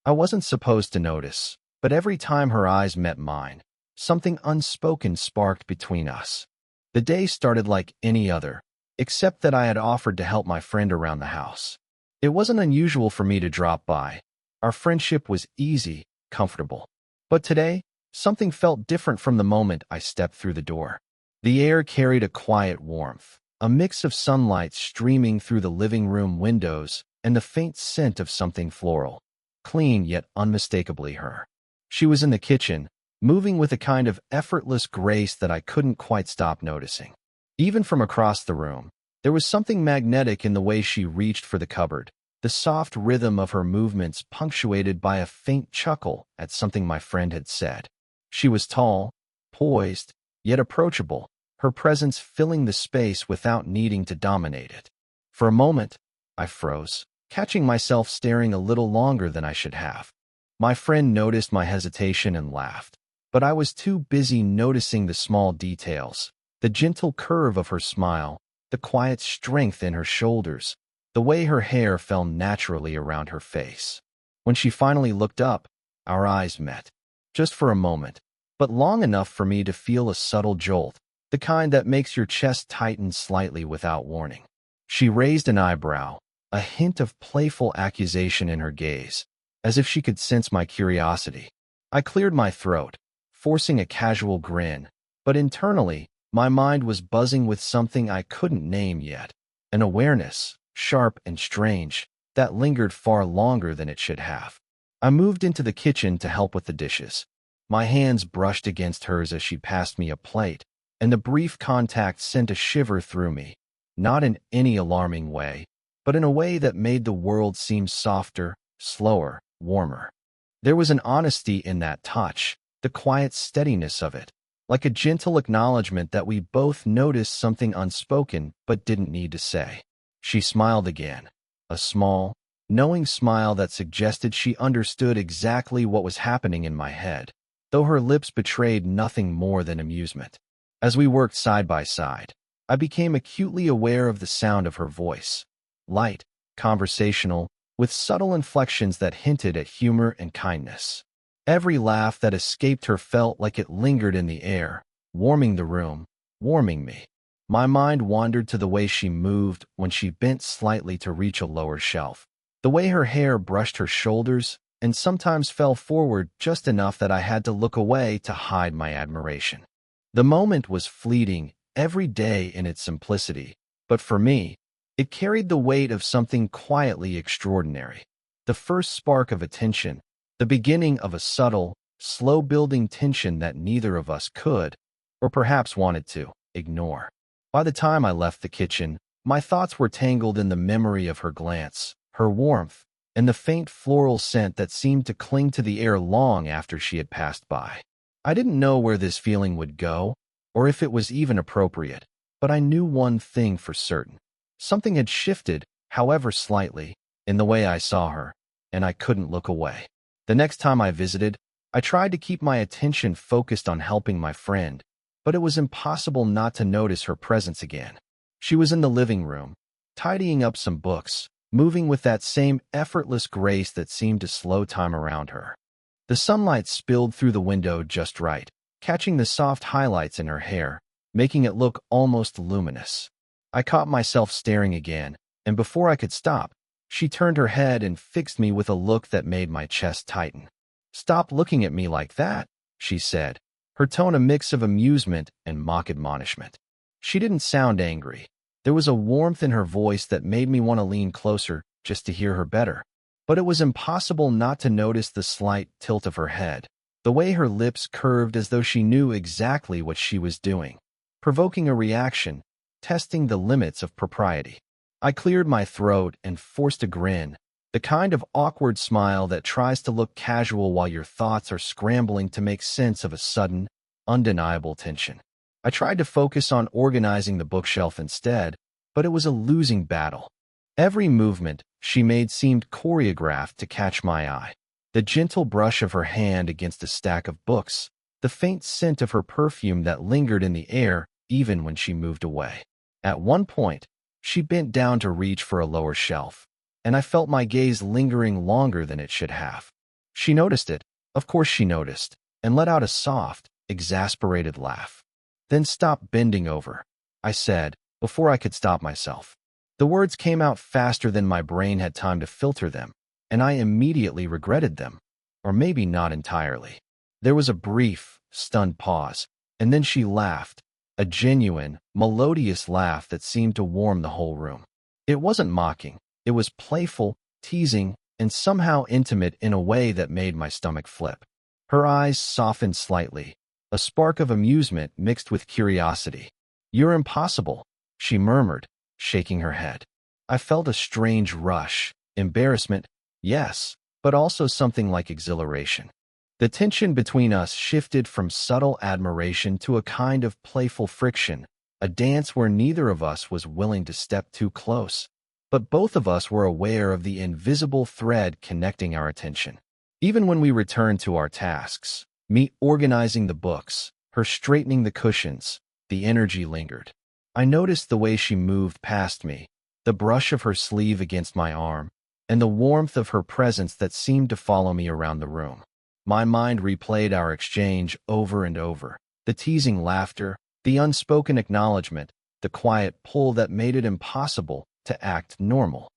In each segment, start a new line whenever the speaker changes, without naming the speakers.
I wasn't supposed to notice, but every time her eyes met mine, something unspoken sparked between us. The day started like any other, except that I had offered to help my friend around the house. It wasn't unusual for me to drop by. Our friendship was easy, comfortable. But today, something felt different from the moment I stepped through the door. The air carried a quiet warmth, a mix of sunlight streaming through the living room windows and the faint scent of something floral, clean yet unmistakably her. She was in the kitchen, moving with a kind of effortless grace that I couldn't quite stop noticing. Even from across the room, there was something magnetic in the way she reached for the cupboard, the soft rhythm of her movements punctuated by a faint chuckle at something my friend had said. She was tall, poised, yet approachable, her presence filling the space without needing to dominate it. For a moment, I froze, catching myself staring a little longer than I should have. My friend noticed my hesitation and laughed, but I was too busy noticing the small details, the gentle curve of her smile, the quiet strength in her shoulders, the way her hair fell naturally around her face. When she finally looked up, our eyes met. Just for a moment, but long enough for me to feel a subtle jolt, the kind that makes your chest tighten slightly without warning. She raised an eyebrow, a hint of playful accusation in her gaze, as if she could sense my curiosity. I cleared my throat, forcing a casual grin, but internally, my mind was buzzing with something I couldn't name yet, an awareness, sharp and strange, that lingered far longer than it should have. I moved into the kitchen to help with the dishes. My hands brushed against hers as she passed me a plate, and the brief contact sent a shiver through me, not in any alarming way, but in a way that made the world seem softer, slower, warmer. There was an honesty in that touch, the quiet steadiness of it, like a gentle acknowledgement that we both noticed something unspoken but didn't need to say. She smiled again, a small, knowing smile that suggested she understood exactly what was happening in my head, though her lips betrayed nothing more than amusement. As we worked side by side, I became acutely aware of the sound of her voice, light, conversational, with subtle inflections that hinted at humor and kindness. Every laugh that escaped her felt like it lingered in the air, warming the room, warming me. My mind wandered to the way she moved when she bent slightly to reach a lower shelf, the way her hair brushed her shoulders and sometimes fell forward just enough that I had to look away to hide my admiration. The moment was fleeting, every day in its simplicity, but for me, it carried the weight of something quietly extraordinary. The first spark of attention, the beginning of a subtle, slow-building tension that neither of us could, or perhaps wanted to, ignore. By the time I left the kitchen, my thoughts were tangled in the memory of her glance, her warmth, and the faint floral scent that seemed to cling to the air long after she had passed by. I didn't know where this feeling would go, or if it was even appropriate, but I knew one thing for certain. Something had shifted, however slightly, in the way I saw her, and I couldn't look away. The next time I visited, I tried to keep my attention focused on helping my friend, but it was impossible not to notice her presence again. She was in the living room, tidying up some books, moving with that same effortless grace that seemed to slow time around her. The sunlight spilled through the window just right, catching the soft highlights in her hair, making it look almost luminous. I caught myself staring again, and before I could stop, she turned her head and fixed me with a look that made my chest tighten. "Stop looking at me like that," she said, her tone a mix of amusement and mock admonishment. She didn't sound angry. There was a warmth in her voice that made me want to lean closer just to hear her better. But it was impossible not to notice the slight tilt of her head, the way her lips curved as though she knew exactly what she was doing, provoking a reaction, testing the limits of propriety. I cleared my throat and forced a grin, the kind of awkward smile that tries to look casual while your thoughts are scrambling to make sense of a sudden, undeniable tension. I tried to focus on organizing the bookshelf instead, but it was a losing battle. Every movement she made seemed choreographed to catch my eye. The gentle brush of her hand against a stack of books, the faint scent of her perfume that lingered in the air even when she moved away. At one point, she bent down to reach for a lower shelf, and I felt my gaze lingering longer than it should have. She noticed it. Of course she noticed, and let out a soft, exasperated laugh. Then stop bending over, I said, before I could stop myself. The words came out faster than my brain had time to filter them, and I immediately regretted them. Or maybe not entirely. There was a brief, stunned pause, and then she laughed, a genuine, melodious laugh that seemed to warm the whole room. It wasn't mocking. It was playful, teasing, and somehow intimate in a way that made my stomach flip. Her eyes softened slightly, a spark of amusement mixed with curiosity. "You're impossible," she murmured, shaking her head. I felt a strange rush, embarrassment, yes, but also something like exhilaration. The tension between us shifted from subtle admiration to a kind of playful friction, a dance where neither of us was willing to step too close. But both of us were aware of the invisible thread connecting our attention. Even when we returned to our tasks, me organizing the books, her straightening the cushions, the energy lingered. I noticed the way she moved past me, the brush of her sleeve against my arm, and the warmth of her presence that seemed to follow me around the room. My mind replayed our exchange over and over, the teasing laughter, the unspoken acknowledgement, the quiet pull that made it impossible to act normal.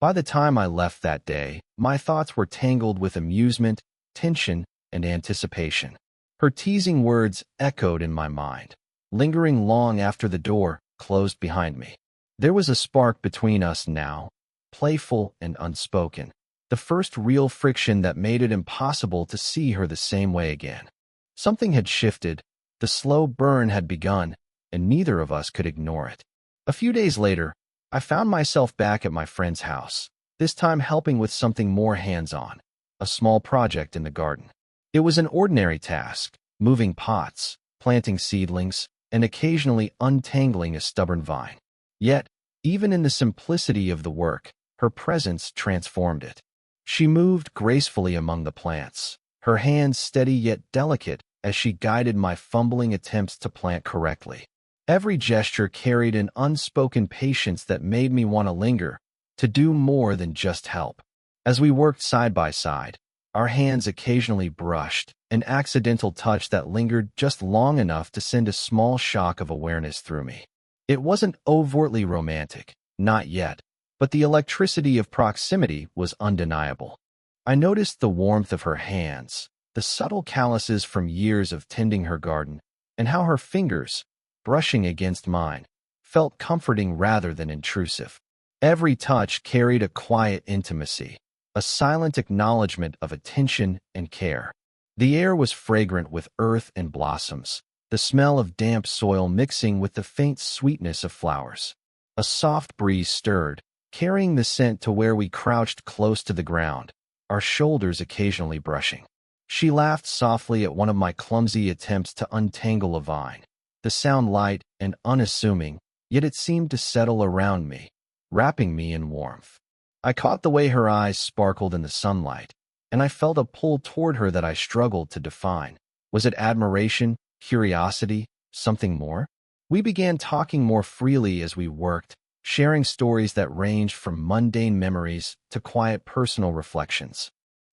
By the time I left that day, my thoughts were tangled with amusement, tension, and anticipation. Her teasing words echoed in my mind, lingering long after the door closed behind me. There was a spark between us now, playful and unspoken, the first real friction that made it impossible to see her the same way again. Something had shifted, the slow burn had begun, and neither of us could ignore it. A few days later, I found myself back at my friend's house, this time helping with something more hands-on, a small project in the garden. It was an ordinary task, moving pots, planting seedlings, and occasionally untangling a stubborn vine. Yet, even in the simplicity of the work, her presence transformed it. She moved gracefully among the plants, her hands steady yet delicate as she guided my fumbling attempts to plant correctly. Every gesture carried an unspoken patience that made me want to linger, to do more than just help. As we worked side by side, our hands occasionally brushed, an accidental touch that lingered just long enough to send a small shock of awareness through me. It wasn't overtly romantic, not yet, but the electricity of proximity was undeniable. I noticed the warmth of her hands, the subtle calluses from years of tending her garden, and how her fingers, brushing against mine, felt comforting rather than intrusive. Every touch carried a quiet intimacy, a silent acknowledgement of attention and care. The air was fragrant with earth and blossoms, the smell of damp soil mixing with the faint sweetness of flowers. A soft breeze stirred, carrying the scent to where we crouched close to the ground, our shoulders occasionally brushing. She laughed softly at one of my clumsy attempts to untangle a vine. The sound light and unassuming, yet it seemed to settle around me, wrapping me in warmth. I caught the way her eyes sparkled in the sunlight, and I felt a pull toward her that I struggled to define. Was it admiration, curiosity, something more? We began talking more freely as we worked, sharing stories that ranged from mundane memories to quiet personal reflections.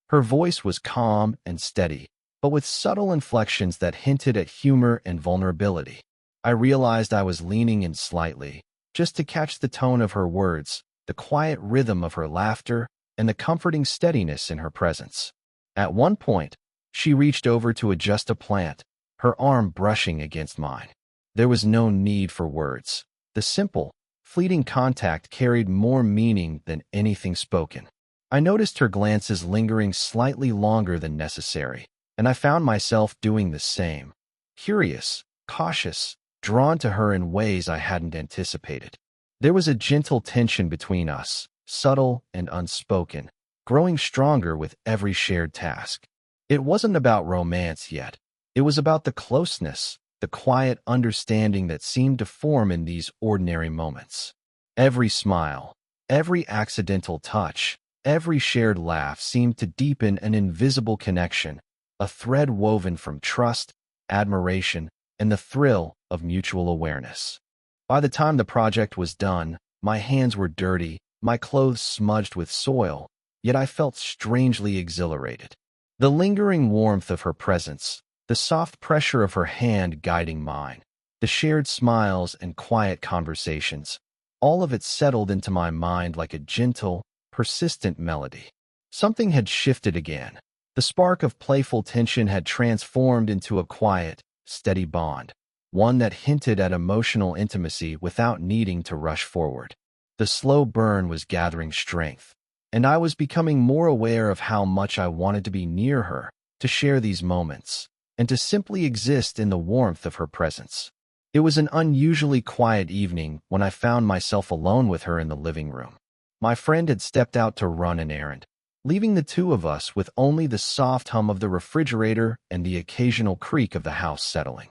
Her voice was calm and steady, but with subtle inflections that hinted at humor and vulnerability. I realized I was leaning in slightly, just to catch the tone of her words, the quiet rhythm of her laughter, and the comforting steadiness in her presence. At one point, she reached over to adjust a plant, her arm brushing against mine. There was no need for words. The simple, fleeting contact carried more meaning than anything spoken. I noticed her glances lingering slightly longer than necessary, and I found myself doing the same. Curious, cautious, drawn to her in ways I hadn't anticipated. There was a gentle tension between us, subtle and unspoken, growing stronger with every shared task. It wasn't about romance yet. It was about the closeness, the quiet understanding that seemed to form in these ordinary moments. Every smile, every accidental touch, every shared laugh seemed to deepen an invisible connection, a thread woven from trust, admiration, and the thrill of mutual awareness. By the time the project was done, my hands were dirty, my clothes smudged with soil, yet I felt strangely exhilarated. The lingering warmth of her presence, the soft pressure of her hand guiding mine, the shared smiles and quiet conversations, all of it settled into my mind like a gentle, persistent melody. Something had shifted again. The spark of playful tension had transformed into a quiet, steady bond, one that hinted at emotional intimacy without needing to rush forward. The slow burn was gathering strength, and I was becoming more aware of how much I wanted to be near her, to share these moments, and to simply exist in the warmth of her presence. It was an unusually quiet evening when I found myself alone with her in the living room. My friend had stepped out to run an errand, leaving the two of us with only the soft hum of the refrigerator and the occasional creak of the house settling.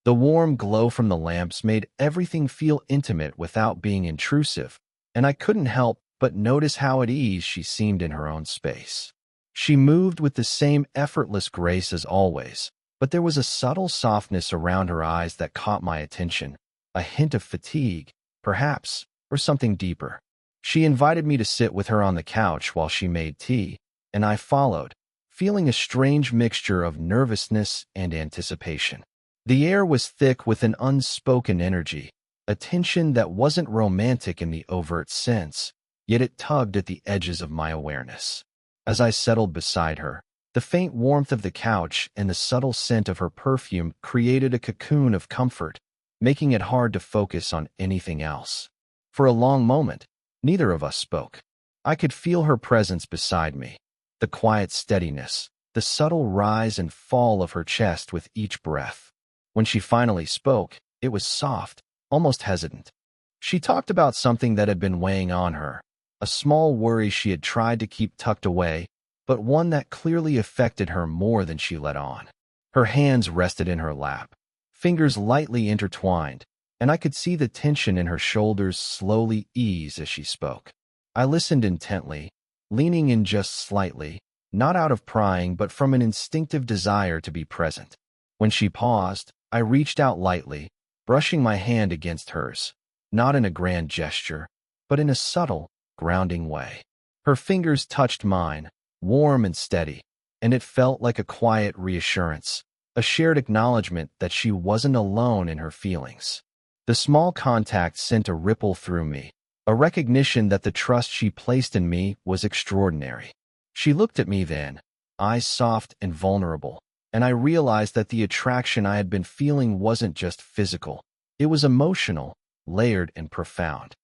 The warm glow from the lamps made everything feel intimate without being intrusive, and I couldn't help but notice how at ease she seemed in her own space. She moved with the same effortless grace as always, but there was a subtle softness around her eyes that caught my attention, a hint of fatigue, perhaps, or something deeper. She invited me to sit with her on the couch while she made tea, and I followed, feeling a strange mixture of nervousness and anticipation. The air was thick with an unspoken energy, a tension that wasn't romantic in the overt sense, yet it tugged at the edges of my awareness. As I settled beside her, the faint warmth of the couch and the subtle scent of her perfume created a cocoon of comfort, making it hard to focus on anything else. For a long moment, neither of us spoke. I could feel her presence beside me, the quiet steadiness, the subtle rise and fall of her chest with each breath. When she finally spoke, it was soft, almost hesitant. She talked about something that had been weighing on her, a small worry she had tried to keep tucked away, but one that clearly affected her more than she let on. Her hands rested in her lap, fingers lightly intertwined, and I could see the tension in her shoulders slowly ease as she spoke. I listened intently, leaning in just slightly, not out of prying but from an instinctive desire to be present. When she paused, I reached out lightly, brushing my hand against hers, not in a grand gesture, but in a subtle, grounding way. Her fingers touched mine, warm and steady, and it felt like a quiet reassurance, a shared acknowledgement that she wasn't alone in her feelings. The small contact sent a ripple through me, a recognition that the trust she placed in me was extraordinary. She looked at me then, eyes soft and vulnerable, and I realized that the attraction I had been feeling wasn't just physical. It was emotional, layered, and profound.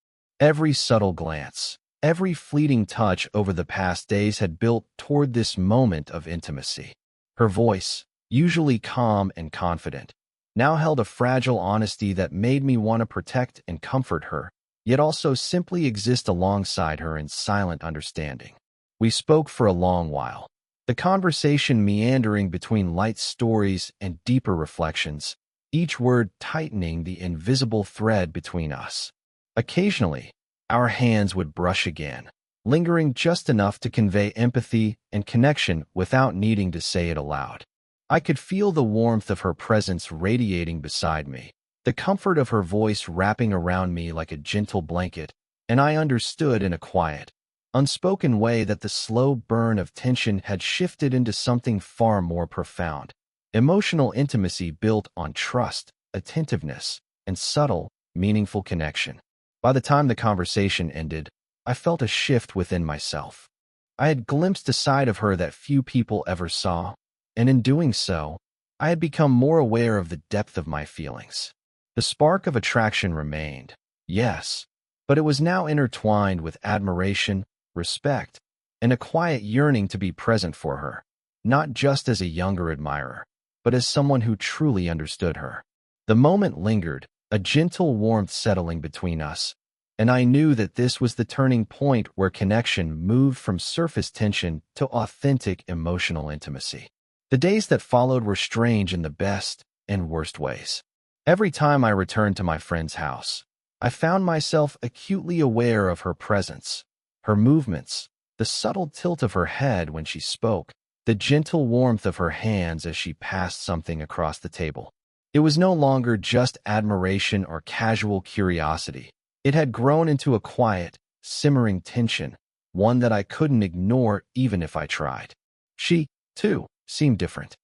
Every subtle glance, every fleeting touch over the past days had built toward this moment of intimacy. Her voice, usually calm and confident, now held a fragile honesty that made me want to protect and comfort her, yet also simply exist alongside her in silent understanding. We spoke for a long while, the conversation meandering between light stories and deeper reflections, each word tightening the invisible thread between us. Occasionally, our hands would brush again, lingering just enough to convey empathy and connection without needing to say it aloud. I could feel the warmth of her presence radiating beside me, the comfort of her voice wrapping around me like a gentle blanket, and I understood in a quiet, unspoken way that the slow burn of tension had shifted into something far more profound. Emotional intimacy built on trust, attentiveness, and subtle, meaningful connection. By the time the conversation ended, I felt a shift within myself. I had glimpsed a side of her that few people ever saw, and in doing so, I had become more aware of the depth of my feelings. The spark of attraction remained, yes, but it was now intertwined with admiration, respect, and a quiet yearning to be present for her, not just as a younger admirer, but as someone who truly understood her. The moment lingered, a gentle warmth settling between us, and I knew that this was the turning point where connection moved from surface tension to authentic emotional intimacy. The days that followed were strange in the best and worst ways. Every time I returned to my friend's house, I found myself acutely aware of her presence, her movements, the subtle tilt of her head when she spoke, the gentle warmth of her hands as she passed something across the table. It was no longer just admiration or casual curiosity. It had grown into a quiet, simmering tension, one that I couldn't ignore even if I tried. She, too, seemed different.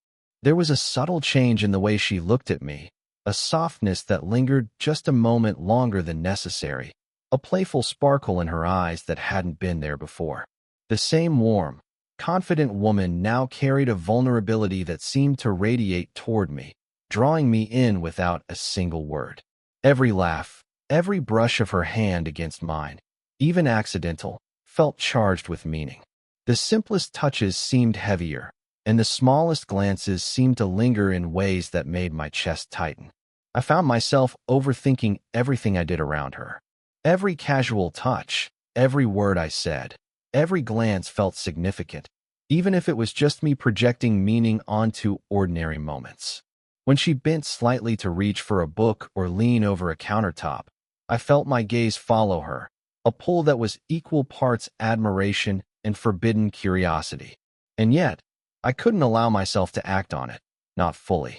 There was a subtle change in the way she looked at me, a softness that lingered just a moment longer than necessary, a playful sparkle in her eyes that hadn't been there before. The same warm, confident woman now carried a vulnerability that seemed to radiate toward me, drawing me in without a single word. Every laugh, every brush of her hand against mine, even accidental, felt charged with meaning. The simplest touches seemed heavier, and the smallest glances seemed to linger in ways that made my chest tighten. I found myself overthinking everything I did around her. Every casual touch, every word I said, every glance felt significant, even if it was just me projecting meaning onto ordinary moments. When she bent slightly to reach for a book or lean over a countertop, I felt my gaze follow her, a pull that was equal parts admiration and forbidden curiosity. And yet, I couldn't allow myself to act on it, not fully.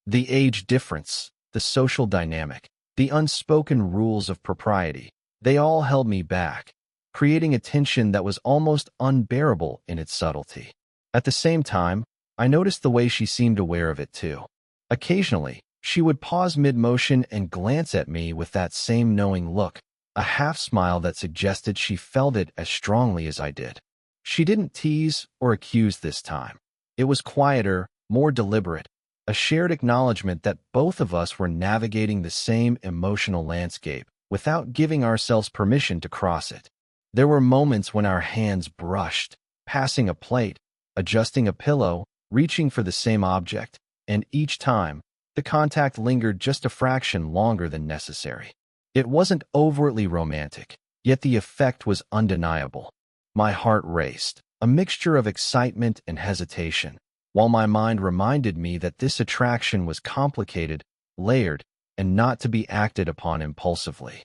The age difference, the social dynamic, the unspoken rules of propriety, they all held me back, creating a tension that was almost unbearable in its subtlety. At the same time, I noticed the way she seemed aware of it too. Occasionally, she would pause mid-motion and glance at me with that same knowing look, a half-smile that suggested she felt it as strongly as I did. She didn't tease or accuse this time. It was quieter, more deliberate, a shared acknowledgement that both of us were navigating the same emotional landscape without giving ourselves permission to cross it. There were moments when our hands brushed, passing a plate, adjusting a pillow, reaching for the same object, and each time, the contact lingered just a fraction longer than necessary. It wasn't overtly romantic, yet the effect was undeniable. My heart raced, a mixture of excitement and hesitation, while my mind reminded me that this attraction was complicated, layered, and not to be acted upon impulsively.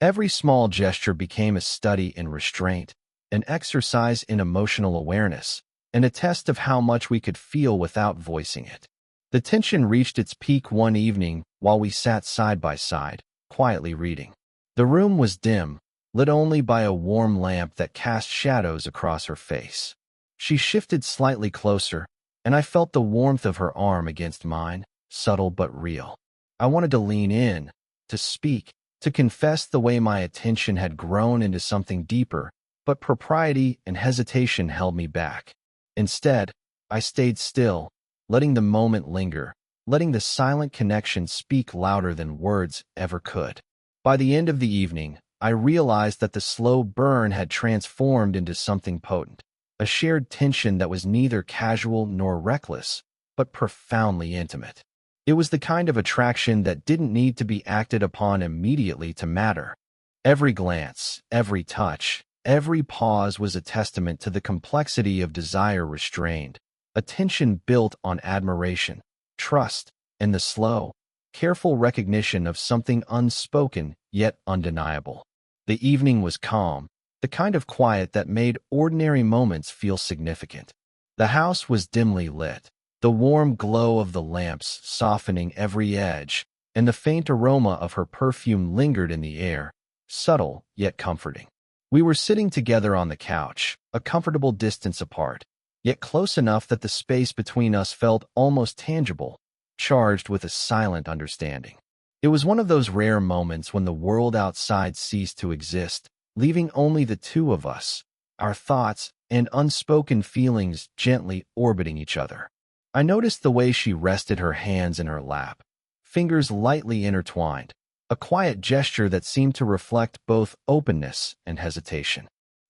Every small gesture became a study in restraint, an exercise in emotional awareness, and a test of how much we could feel without voicing it. The tension reached its peak one evening while we sat side by side, quietly reading. The room was dim, lit only by a warm lamp that cast shadows across her face. She shifted slightly closer, and I felt the warmth of her arm against mine, subtle but real. I wanted to lean in, to speak, to confess the way my attention had grown into something deeper, but propriety and hesitation held me back. Instead, I stayed still, letting the moment linger, letting the silent connection speak louder than words ever could. By the end of the evening, I realized that the slow burn had transformed into something potent, a shared tension that was neither casual nor reckless, but profoundly intimate. It was the kind of attraction that didn't need to be acted upon immediately to matter. Every glance, every touch, every pause was a testament to the complexity of desire restrained, a tension built on admiration, trust, and the slow, careful recognition of something unspoken yet undeniable. The evening was calm, the kind of quiet that made ordinary moments feel significant. The house was dimly lit, the warm glow of the lamps softening every edge, and the faint aroma of her perfume lingered in the air, subtle yet comforting. We were sitting together on the couch, a comfortable distance apart, yet close enough that the space between us felt almost tangible, charged with a silent understanding. It was one of those rare moments when the world outside ceased to exist, leaving only the two of us, our thoughts and unspoken feelings gently orbiting each other. I noticed the way she rested her hands in her lap, fingers lightly intertwined, a quiet gesture that seemed to reflect both openness and hesitation.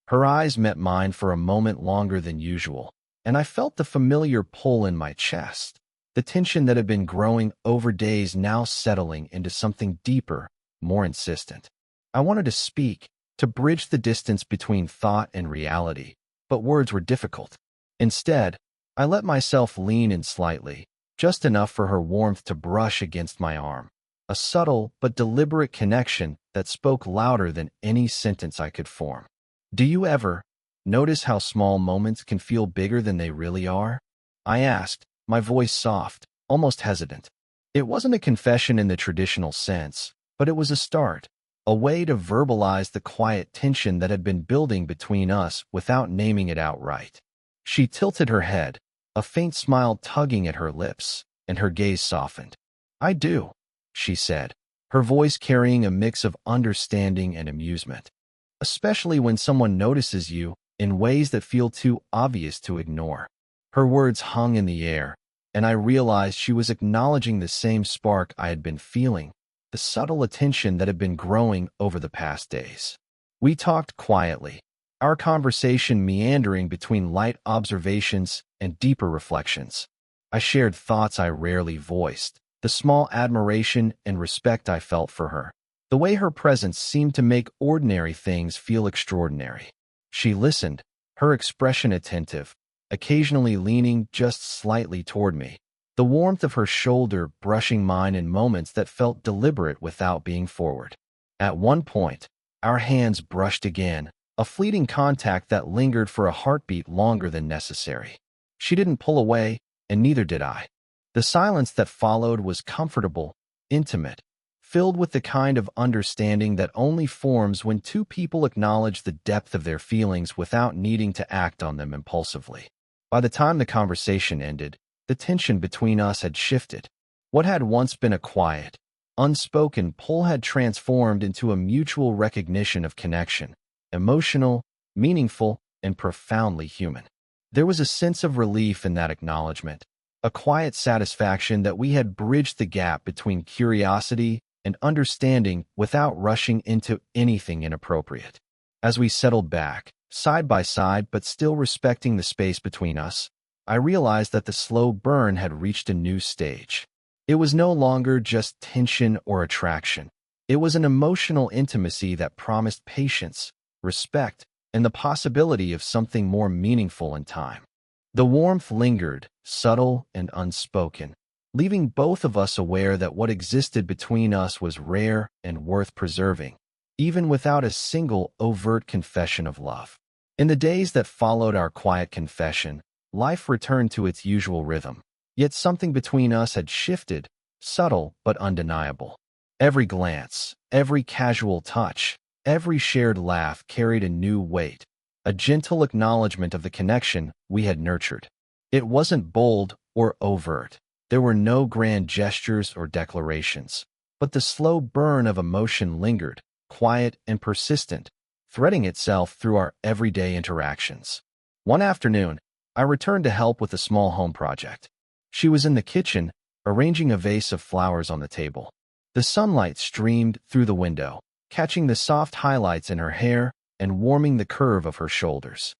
Her eyes met mine for a moment longer than usual, and I felt the familiar pull in my chest, the tension that had been growing over days now settling into something deeper, more insistent. I wanted to speak, to bridge the distance between thought and reality, but words were difficult. Instead, I let myself lean in slightly, just enough for her warmth to brush against my arm, a subtle but deliberate connection that spoke louder than any sentence I could form. Do you ever notice how small moments can feel bigger than they really are? I asked, my voice soft, almost hesitant. It wasn't a confession in the traditional sense, but it was a start, a way to verbalize the quiet tension that had been building between us without naming it outright. She tilted her head, a faint smile tugging at her lips, and her gaze softened. "I do," she said, her voice carrying a mix of understanding and amusement. "Especially when someone notices you in ways that feel too obvious to ignore." Her words hung in the air, and I realized she was acknowledging the same spark I had been feeling, the subtle attention that had been growing over the past days. We talked quietly, our conversation meandering between light observations and deeper reflections. I shared thoughts I rarely voiced, the small admiration and respect I felt for her, the way her presence seemed to make ordinary things feel extraordinary. She listened, her expression attentive, occasionally leaning just slightly toward me, the warmth of her shoulder brushing mine in moments that felt deliberate without being forward. At one point, our hands brushed again, a fleeting contact that lingered for a heartbeat longer than necessary. She didn't pull away, and neither did I. The silence that followed was comfortable, intimate, filled with the kind of understanding that only forms when two people acknowledge the depth of their feelings without needing to act on them impulsively. By the time the conversation ended, the tension between us had shifted. What had once been a quiet, unspoken pull had transformed into a mutual recognition of connection, emotional, meaningful, and profoundly human. There was a sense of relief in that acknowledgement, a quiet satisfaction that we had bridged the gap between curiosity and understanding without rushing into anything inappropriate. As we settled back, side by side but still respecting the space between us, I realized that the slow burn had reached a new stage. It was no longer just tension or attraction. It was an emotional intimacy that promised patience, respect, and the possibility of something more meaningful in time. The warmth lingered, subtle and unspoken, leaving both of us aware that what existed between us was rare and worth preserving, even without a single overt confession of love. In the days that followed our quiet confession, life returned to its usual rhythm, yet something between us had shifted, subtle but undeniable. Every glance, every casual touch, every shared laugh carried a new weight, a gentle acknowledgement of the connection we had nurtured. It wasn't bold or overt. There were no grand gestures or declarations, but the slow burn of emotion lingered, quiet and persistent, threading itself through our everyday interactions. One afternoon, I returned to help with a small home project. She was in the kitchen, arranging a vase of flowers on the table. The sunlight streamed through the window, catching the soft highlights in her hair and warming the curve of her shoulders.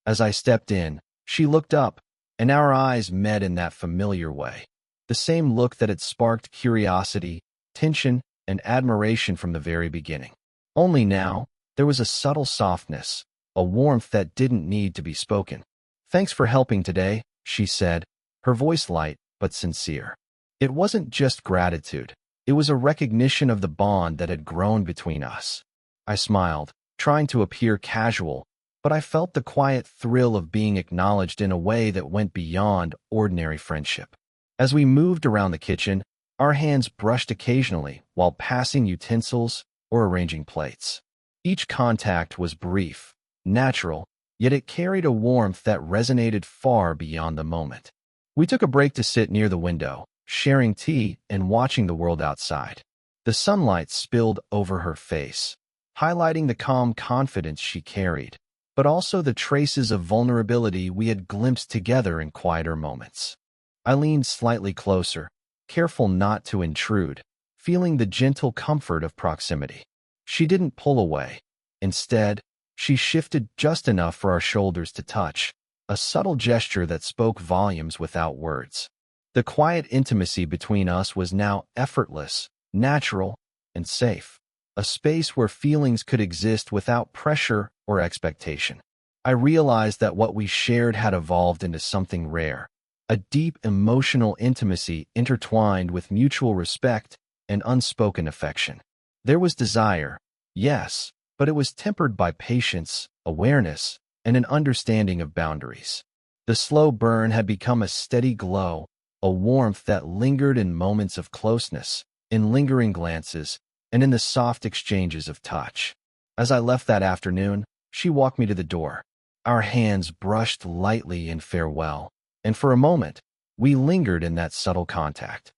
As I stepped in, she looked up, and our eyes met in that familiar way. The same look that had sparked curiosity, tension, and admiration from the very beginning. Only now, there was a subtle softness, a warmth that didn't need to be spoken. "Thanks for helping today," she said, her voice light but sincere. It wasn't just gratitude. It was a recognition of the bond that had grown between us. I smiled, trying to appear casual, but I felt the quiet thrill of being acknowledged in a way that went beyond ordinary friendship. As we moved around the kitchen, our hands brushed occasionally while passing utensils or arranging plates. Each contact was brief, natural, yet it carried a warmth that resonated far beyond the moment. We took a break to sit near the window, sharing tea and watching the world outside. The sunlight spilled over her face, highlighting the calm confidence she carried, but also the traces of vulnerability we had glimpsed together in quieter moments. I leaned slightly closer, careful not to intrude, feeling the gentle comfort of proximity. She didn't pull away. Instead, she shifted just enough for our shoulders to touch, a subtle gesture that spoke volumes without words. The quiet intimacy between us was now effortless, natural, and safe, a space where feelings could exist without pressure or expectation. I realized that what we shared had evolved into something rare, a deep emotional intimacy intertwined with mutual respect and unspoken affection. There was desire, yes, but it was tempered by patience, awareness, and an understanding of boundaries. The slow burn had become a steady glow, a warmth that lingered in moments of closeness, in lingering glances, and in the soft exchanges of touch. As I left that afternoon, she walked me to the door. Our hands brushed lightly in farewell, And for a moment, we lingered in that subtle contact.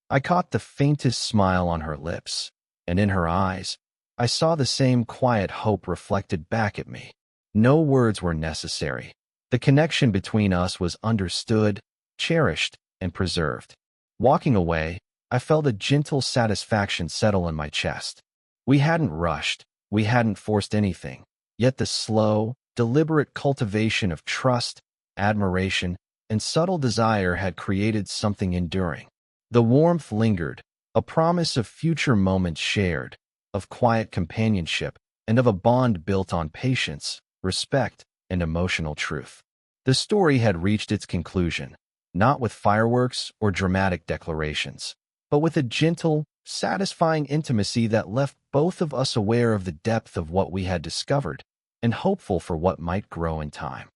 I caught the faintest smile on her lips, and in her eyes, I saw the same quiet hope reflected back at me. No words were necessary. The connection between us was understood, cherished, and preserved. Walking away, I felt a gentle satisfaction settle in my chest. We hadn't rushed, we hadn't forced anything, yet the slow, deliberate cultivation of trust, admiration, and subtle desire had created something enduring. The warmth lingered, a promise of future moments shared, of quiet companionship, and of a bond built on patience, respect, and emotional truth. The story had reached its conclusion, not with fireworks or dramatic declarations, but with a gentle, satisfying intimacy that left both of us aware of the depth of what we had discovered and hopeful for what might grow in time.